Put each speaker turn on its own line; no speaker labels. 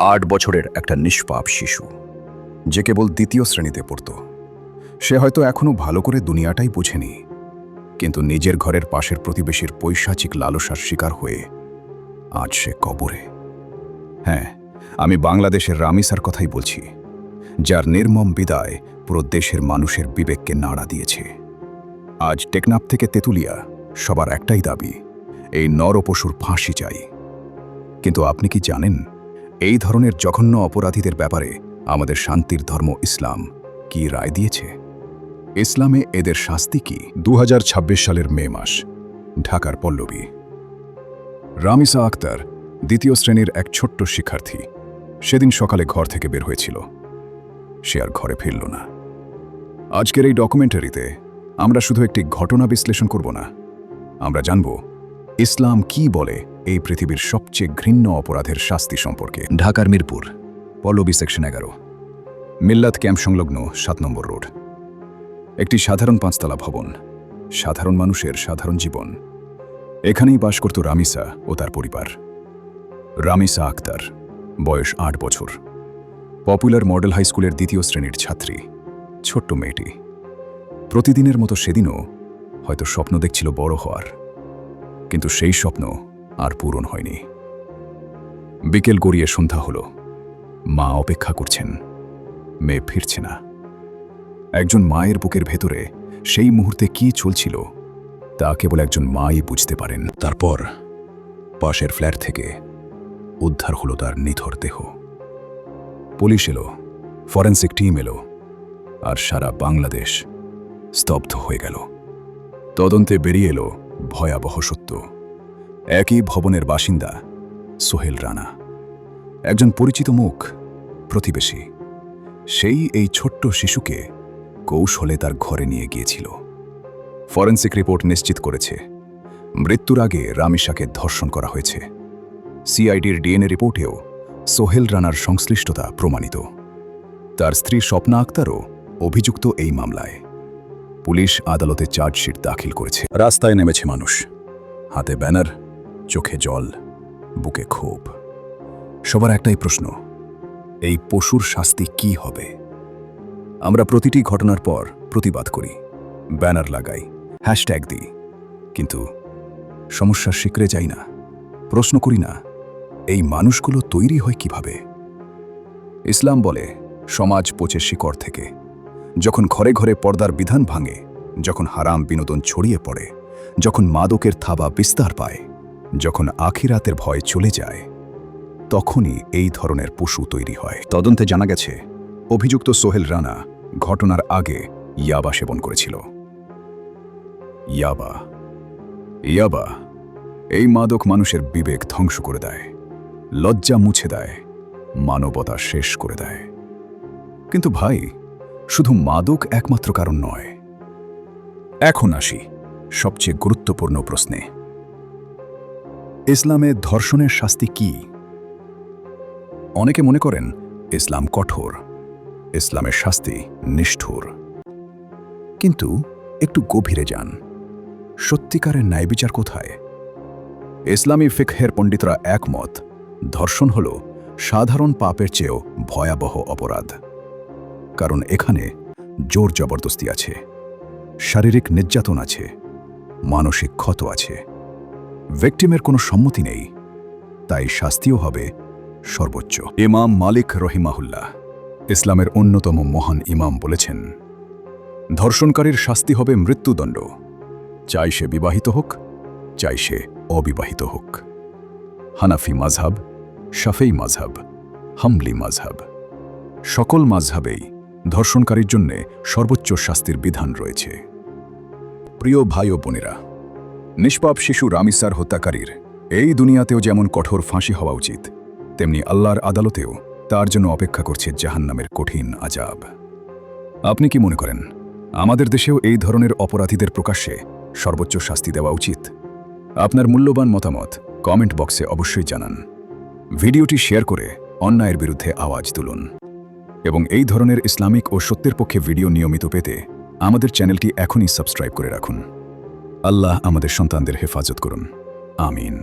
8 বছরের একটা নিষ্পাপ শিশু, যে কেবল দ্বিতীয় শ্রেণীতে পড়ত। সে হয়তো এখনো ভালো করে দুনিয়াটাই বোঝেনি, কিন্তু নিজের ঘরের পাশের প্রতিবেশীর পৈশাচিক লালসার শিকার হয়ে আজ সে কবরে। হ্যাঁ, আমি বাংলাদেশের রামিসার কথাই বলছি, যার নির্মম বিদায় পুরো দেশের মানুষের বিবেককে নাড়া দিয়েছে। আজ টেকনাফ থেকে তেঁতুলিয়া সবার একটাই দাবি, এই নরপশুর ফাঁসি চাই। কিন্তু আপনি কি জানেন, এই ধরনের জঘন্য অপরাধীদের ব্যাপারে আমাদের শান্তির ধর্ম ইসলাম কি রায় দিয়েছে? ইসলামে এদের শাস্তি কি? 2026 সালের মে মাস, ঢাকার পল্লবী। রামিসা আক্তার দ্বিতীয় শ্রেণীর এক ছোট্ট শিক্ষার্থী। সেদিন সকালে ঘর থেকে বের হয়েছিল। সে আর ঘরে ফিরল না। আজকের এই ডকুমেন্টারিতে আমরা শুধু একটি ঘটনা বিশ্লেষণ করব না, আমরা জানব ইসলাম কি বলে এই পৃথিবীর সবচেয়ে ঘৃণ্য অপরাধের শাস্তি সম্পর্কে। ঢাকার মিরপুর, পল্লবী সেকশন 11, মিল্লাত ক্যাম্প সংলগ্ন 7 নম্বর রোড। একটি সাধারণ 5তলা ভবন, সাধারণ মানুষের সাধারণ জীবন। এখানেই বাস করত রামিসা ও তার পরিবার। রামিসা আক্তার, বয়স 8 বছর, পপুলার মডেল হাই স্কুলের 2য় শ্রেণীর ছাত্রী। ছোট্ট মেয়েটি প্রতিদিনের মতো সেদিনও হয়তো স্বপ্ন দেখছিল বড় হওয়ার, কিন্তু সেই স্বপ্ন আর পূরণ হয়নি। বিকেল গড়িয়ে সন্ধ্যা হলো। মা অপেক্ষা করছেন, মেয়ে ফিরছে না। একজন মায়ের বুকের ভেতরে সেই মুহূর্তে কি চলছিল তা কেবল একজন মাই বুঝতে পারেন। তারপর পাশের ফ্ল্যাট থেকে উদ্ধার হলো তার নিথর দেহ। পুলিশ এলো, ফরেন্সিক টিম এলো, আর সারা বাংলাদেশ স্তব্ধ হয়ে গেল। তদন্তে বেরিয়ে এলো ভয়াবহ সত্য। একই ভবনের বাসিন্দা সোহেল রানা, একজন পরিচিত মুখ, প্রতিবেশী, সেই এই ছোট্ট শিশুকে কৌশলে তার ঘরে নিয়ে গিয়েছিল। ফরেন্সিক রিপোর্ট নিশ্চিত করেছে মৃত্যুর আগে রামিসাকে ধর্ষণ করা হয়েছে। সিআইডির ডিএনএ রিপোর্টেও সোহেল রানার সংশ্লিষ্টতা প্রমাণিত। তার স্ত্রী স্বপ্না আক্তারও অভিযুক্ত এই মামলায়। পুলিশ আদালতে চার্জশিট দাখিল করেছে। রাস্তায় নেমেছে মানুষ, হাতে ব্যানার, চোখে জল, বুকে ক্ষোভ। সবার একটাই প্রশ্ন, এই পশুর শাস্তি কি হবে? আমরা প্রতিটি ঘটনার পর প্রতিবাদ করি, ব্যানার লাগাই, হ্যাশট্যাগ দিই, কিন্তু সমস্যার শিকড়ে যাই না। প্রশ্ন করি না, এই মানুষগুলো তৈরি হয় কিভাবে? ইসলাম বলে সমাজ পচে শিকড় থেকে। যখন ঘরে ঘরে পর্দার বিধান ভাঙে, যখন হারাম বিনোদন ছড়িয়ে পড়ে, যখন মাদকের থাবা বিস্তার পায়, যখন আখিরাতের ভয় চলে যায়, তখনই এই ধরনের পশু তৈরি হয়। তদন্তে জানা গেছে অভিযুক্ত সোহেল রানা ঘটনার আগে ইয়াবা সেবন করেছিল। ইয়াবা এই মাদক মানুষের বিবেক ধ্বংস করে দেয়, লজ্জা মুছে দেয়, মানবতা শেষ করে দেয়। কিন্তু ভাই, শুধু মাদক একমাত্র কারণ নয়। এখন আসি সবচেয়ে গুরুত্বপূর্ণ প্রশ্নে, ইসলামে ধর্ষণের শাস্তি কি? অনেকে মনে করেন ইসলাম কঠোর, ইসলামের শাস্তি নিষ্ঠুর। কিন্তু একটু গভীরে যান, সত্যিকারের ন্যায়বিচার কোথায়? ইসলামী ফিকহের পণ্ডিতরা একমত, ধর্ষণ হল সাধারণ পাপের চেয়েও ভয়াবহ অপরাধ। কারণ এখানে জোর জবরদস্তি আছে, শারীরিক নির্যাতন আছে, মানসিক ক্ষত আছে, ভিকটিমের কোনো সম্মতি নেই। তাই শাস্তিও হবে সর্বোচ্চ। ইমাম মালিক রহিমাহুল্লাহ, ইসলামের অন্যতম মহান ইমাম, বলেছেন, ধর্ষণকারীর শাস্তি হবে মৃত্যুদণ্ড, চাই সে বিবাহিত হোক, চাই সে অবিবাহিত হোক। হানাফি মাযহাব, শাফেঈ মাযহাব, হাম্বলি মাযহাব, সকল মাযহাবেই ধর্ষণকারীর জন্য সর্বোচ্চ শাস্তির বিধান রয়েছে। প্রিয় ভাই ও বোনেরা, নিষ্পাপ শিশু রামিসার হত্যাকারীর এই দুনিয়াতেও যেমন কঠোর ফাঁসি হওয়া উচিত, তেমনি আল্লাহর আদালতেও তার জন্য অপেক্ষা করছে জাহান্নামের কঠিন আযাব। আপনি কি মনে করেন আমাদের দেশেও এই ধরনের অপরাধীদের প্রকাশ্যে সর্বোচ্চ শাস্তি দেওয়া উচিত? আপনার মূল্যবান মতামত কমেন্ট বক্সে অবশ্যই জানান। ভিডিওটি শেয়ার করে অন্যায়ের বিরুদ্ধে আওয়াজ তুলুন। এবং এই ধরনের ইসলামিক ও সত্যের পক্ষে ভিডিও নিয়মিত পেতে আমাদের চ্যানেলটি এখনই সাবস্ক্রাইব করে রাখুন। আল্লাহ আমাদের সন্তানদের হেফাজত করুন। আমিন।